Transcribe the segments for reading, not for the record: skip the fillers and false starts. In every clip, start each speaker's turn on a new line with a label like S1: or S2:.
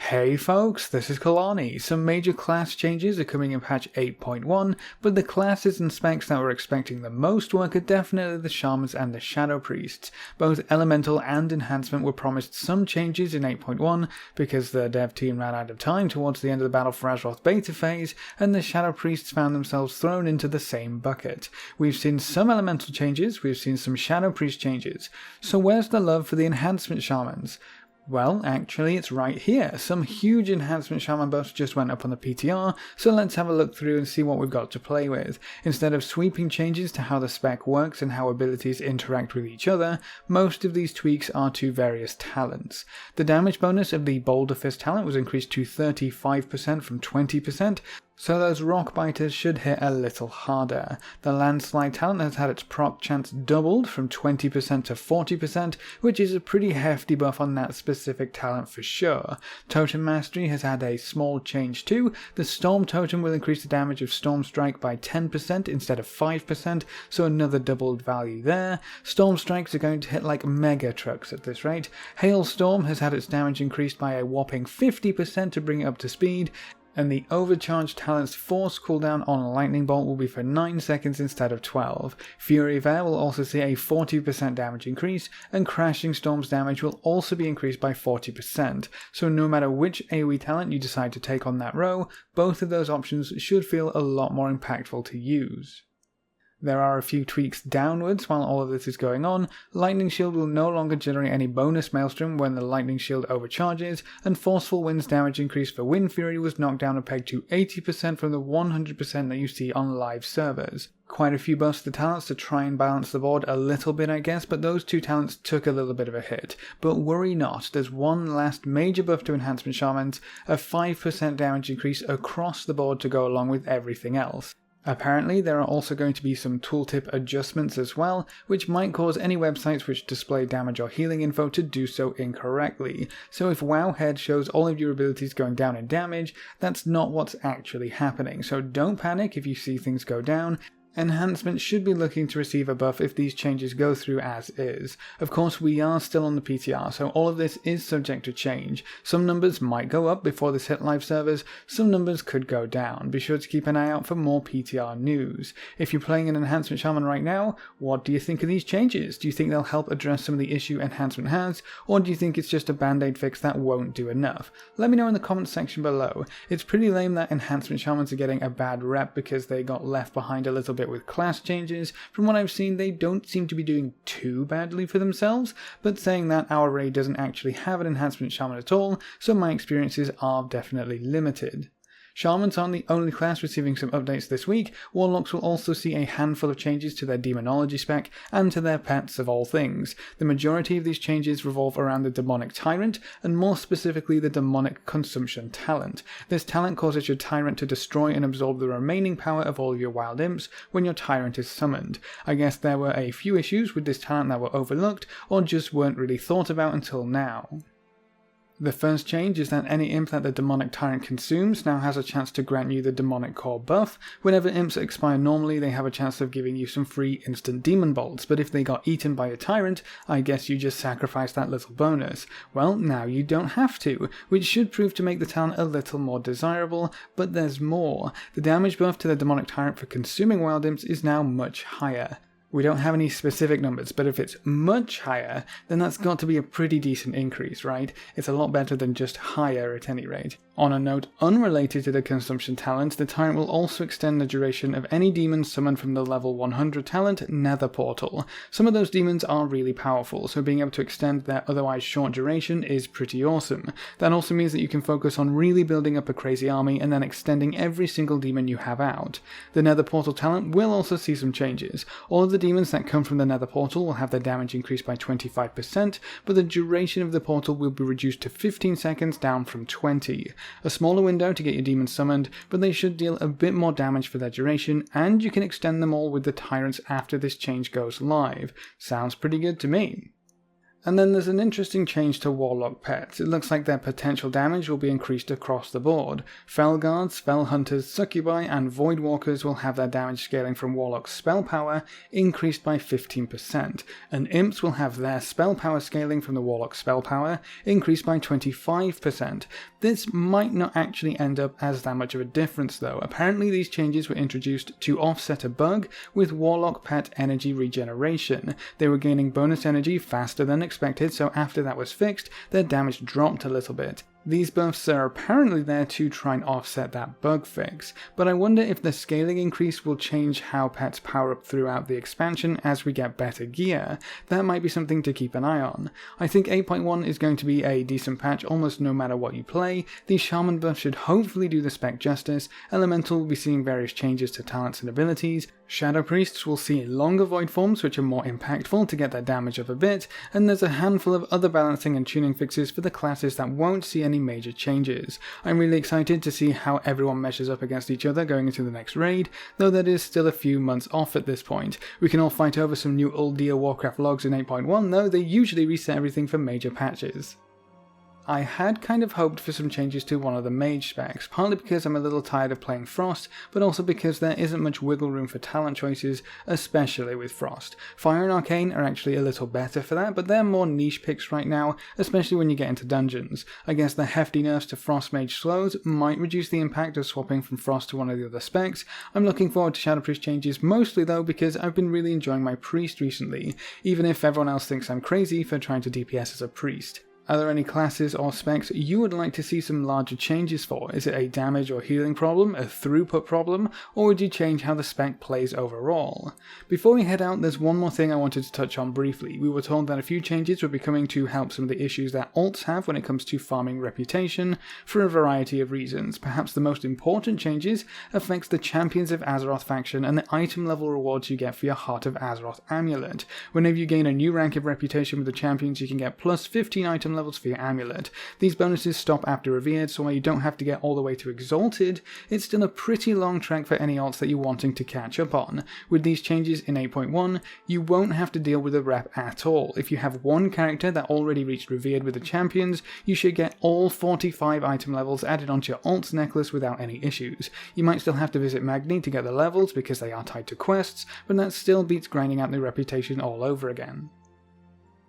S1: Hey folks, this is Kelani. Some major class changes are coming in patch 8.1, but the classes and specs that we're expecting the most work are definitely the Shamans and the Shadow Priests. Both Elemental and Enhancement were promised some changes in 8.1 because the dev team ran out of time towards the end of the Battle for Azeroth beta phase, and the Shadow Priests found themselves thrown into the same bucket. We've seen some Elemental changes, we've seen some Shadow Priest changes. So where's the love for the Enhancement Shamans? Well, actually it's right here. Some huge Enhancement Shaman buffs just went up on the PTR, so let's have a look through and see what we've got to play with. Instead of sweeping changes to how the spec works and how abilities interact with each other, most of these tweaks are to various talents. The damage bonus of the Boulder Fist talent was increased to 35% from 20%, so those rock biters should hit a little harder. The Landslide talent has had its proc chance doubled from 20% to 40%, which is a pretty hefty buff on that specific talent for sure. Totem Mastery has had a small change too. The Storm Totem will increase the damage of Storm Strike by 10% instead of 5%, so another doubled value there. Storm Strikes are going to hit like mega trucks at this rate. Hailstorm has had its damage increased by a whopping 50% to bring it up to speed, and the Overcharged talent's force cooldown on Lightning Bolt will be for 9 seconds instead of 12. Fury of Air will also see a 40% damage increase, and Crashing Storm's damage will also be increased by 40%, so no matter which AoE talent you decide to take on that row, both of those options should feel a lot more impactful to use. There are a few tweaks downwards while all of this is going on. Lightning Shield will no longer generate any bonus Maelstrom when the Lightning Shield overcharges, and Forceful Wind's damage increase for Wind Fury was knocked down a peg to 80% from the 100% that you see on live servers. Quite a few buffs to talents to try and balance the board a little bit, I guess, but those two talents took a little bit of a hit. But worry not, there's one last major buff to Enhancement Shamans, a 5% damage increase across the board to go along with everything else. Apparently, there are also going to be some tooltip adjustments as well, which might cause any websites which display damage or healing info to do so incorrectly. So if Wowhead shows all of your abilities going down in damage, that's not what's actually happening. So don't panic if you see things go down. Enhancement should be looking to receive a buff if these changes go through as is. Of course, we are still on the PTR, so all of this is subject to change. Some numbers might go up before this hit live servers, some numbers could go down. Be sure to keep an eye out for more PTR news. If you're playing an Enhancement Shaman right now, what do you think of these changes? Do you think they'll help address some of the issue Enhancement has, or do you think it's just a band-aid fix that won't do enough? Let me know in the comments section below. It's pretty lame that Enhancement Shamans are getting a bad rep because they got left behind a little bit with class changes. From what I've seen, they don't seem to be doing too badly for themselves, but saying that, our raid doesn't actually have an Enhancement Shaman at all, so my experiences are definitely limited. Shamans aren't the only class receiving some updates this week. Warlocks will also see a handful of changes to their demonology spec and to their pets of all things. The majority of these changes revolve around the Demonic Tyrant, and more specifically the Demonic Consumption talent. This talent causes your Tyrant to destroy and absorb the remaining power of all of your wild imps when your Tyrant is summoned. I guess there were a few issues with this talent that were overlooked, or just weren't really thought about until now. The first change is that any imp that the Demonic Tyrant consumes now has a chance to grant you the Demonic Core buff. Whenever imps expire normally, they have a chance of giving you some free instant Demon Bolts, but if they got eaten by a Tyrant, I guess you just sacrifice that little bonus. Well, now you don't have to, which should prove to make the talent a little more desirable, but there's more. The damage buff to the Demonic Tyrant for consuming wild imps is now much higher. We don't have any specific numbers, but if it's much higher, then that's got to be a pretty decent increase, right? It's a lot better than just higher at any rate. On a note unrelated to the consumption talent, the Tyrant will also extend the duration of any demon summoned from the level 100 talent, Nether Portal. Some of those demons are really powerful, so being able to extend their otherwise short duration is pretty awesome. That also means that you can focus on really building up a crazy army and then extending every single demon you have out. The Nether Portal talent will also see some changes. All of the demons that come from the Nether Portal will have their damage increased by 25%, but the duration of the portal will be reduced to 15 seconds down from 20. A smaller window to get your demons summoned, but they should deal a bit more damage for their duration, and you can extend them all with the Tyrants after this change goes live. Sounds pretty good to me. And then there's an interesting change to Warlock pets. It looks like their potential damage will be increased across the board. Felguards, Spell Hunters, Succubi, and Voidwalkers will have their damage scaling from Warlock's spell power increased by 15%, and Imps will have their spell power scaling from the Warlock's spell power increased by 25%. This might not actually end up as that much of a difference though. Apparently these changes were introduced to offset a bug with Warlock pet energy regeneration. They were gaining bonus energy faster than expected, so after that was fixed, their damage dropped a little bit. These buffs are apparently there to try and offset that bug fix, but I wonder if the scaling increase will change how pets power up throughout the expansion as we get better gear. That might be something to keep an eye on. I think 8.1 is going to be a decent patch almost no matter what you play. The Shaman buff should hopefully do the spec justice. Elemental will be seeing various changes to talents and abilities. Shadow Priests will see longer void forms which are more impactful to get their damage up a bit, and there's a handful of other balancing and tuning fixes for the classes that won't see any major changes. I'm really excited to see how everyone measures up against each other going into the next raid, though that is still a few months off at this point. We can all fight over some new Uldia Warcraft logs in 8.1 though, they usually reset everything for major patches. I had kind of hoped for some changes to one of the mage specs, partly because I'm a little tired of playing Frost, but also because there isn't much wiggle room for talent choices, especially with Frost. Fire and Arcane are actually a little better for that, but they're more niche picks right now, especially when you get into dungeons. I guess the hefty nerfs to Frost Mage slows might reduce the impact of swapping from Frost to one of the other specs. I'm looking forward to Shadow Priest changes mostly though because I've been really enjoying my Priest recently, even if everyone else thinks I'm crazy for trying to DPS as a Priest. Are there any classes or specs you would like to see some larger changes for? Is it a damage or healing problem, a throughput problem, or would you change how the spec plays overall? Before we head out, there's one more thing I wanted to touch on briefly. We were told that a few changes would be coming to help some of the issues that alts have when it comes to farming reputation for a variety of reasons. Perhaps the most important changes affects the Champions of Azeroth faction and the item level rewards you get for your Heart of Azeroth amulet. Whenever you gain a new rank of reputation with the champions, you can get plus 15 item levels for your amulet. These bonuses stop after revered, so while you don't have to get all the way to exalted, it's still a pretty long trek for any alts that you're wanting to catch up on. With these changes in 8.1, you won't have to deal with a rep at all. If you have one character that already reached revered with the champions, you should get all 45 item levels added onto your alts necklace without any issues. You might still have to visit Magni to get the levels because they are tied to quests, but that still beats grinding out the reputation all over again.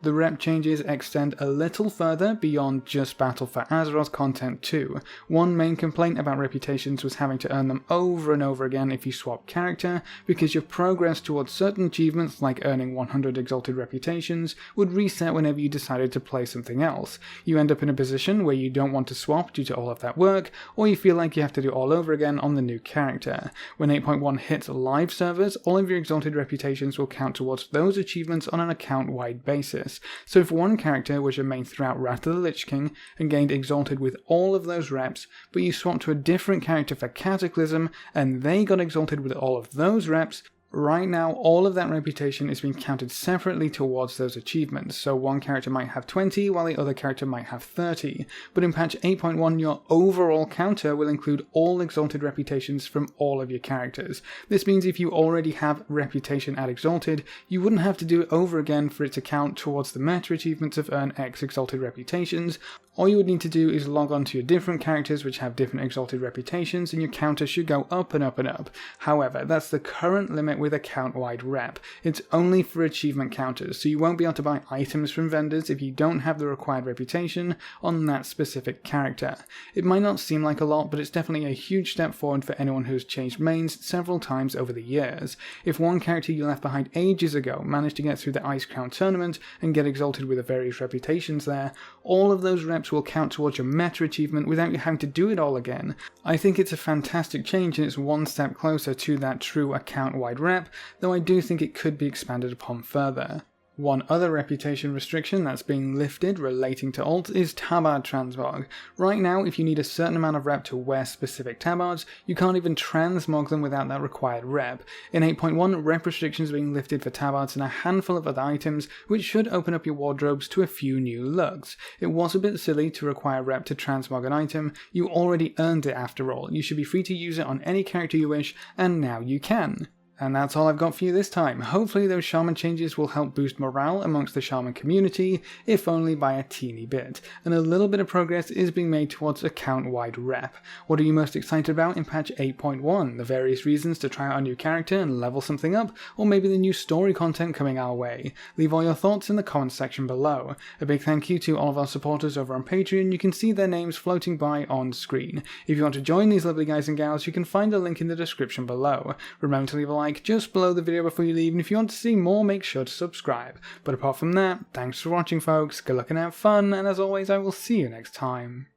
S1: The rep changes extend a little further beyond just Battle for Azeroth content too. One main complaint about reputations was having to earn them over and over again if you swap character, because your progress towards certain achievements like earning 100 exalted reputations would reset whenever you decided to play something else. You end up in a position where you don't want to swap due to all of that work, or you feel like you have to do all over again on the new character. When 8.1 hits live servers, all of your exalted reputations will count towards those achievements on an account-wide basis. So if one character was your main throughout Wrath of the Lich King and gained exalted with all of those reps, but you swapped to a different character for Cataclysm and they got exalted with all of those reps, right now, all of that reputation is being counted separately towards those achievements, so one character might have 20 while the other character might have 30, but in patch 8.1 your overall counter will include all exalted reputations from all of your characters. This means if you already have reputation at exalted, you wouldn't have to do it over again for it to count towards the meta achievements of earn X exalted reputations. All you would need to do is log on to your different characters which have different exalted reputations and your counter should go up and up and up. However, that's the current limit with account-wide rep. It's only for achievement counters, so you won't be able to buy items from vendors if you don't have the required reputation on that specific character. It might not seem like a lot, but it's definitely a huge step forward for anyone who's changed mains several times over the years. If one character you left behind ages ago managed to get through the Ice Crown tournament and get exalted with the various reputations there, all of those reps will count towards your meta achievement without you having to do it all again. I think it's a fantastic change and it's one step closer to that true account-wide rep, though I do think it could be expanded upon further. One other reputation restriction that's being lifted relating to alt is tabard transmog. Right now, if you need a certain amount of rep to wear specific tabards, you can't even transmog them without that required rep. In 8.1, rep restrictions are being lifted for tabards and a handful of other items, which should open up your wardrobes to a few new looks. It was a bit silly to require rep to transmog an item. You already earned it after all. You should be free to use it on any character you wish, and now you can. And that's all I've got for you this time. Hopefully those shaman changes will help boost morale amongst the shaman community, if only by a teeny bit, and a little bit of progress is being made towards account-wide rep. What are you most excited about in patch 8.1? The various reasons to try out a new character and level something up, or maybe the new story content coming our way? Leave all your thoughts in the comments section below. A big thank you to all of our supporters over on Patreon. You can see their names floating by on screen. If you want to join these lovely guys and gals, you can find a link in the description below. Remember to leave a like just below the video before you leave, and if you want to see more, make sure to subscribe. But apart from that, thanks for watching folks, good luck and have fun, and as always I will see you next time.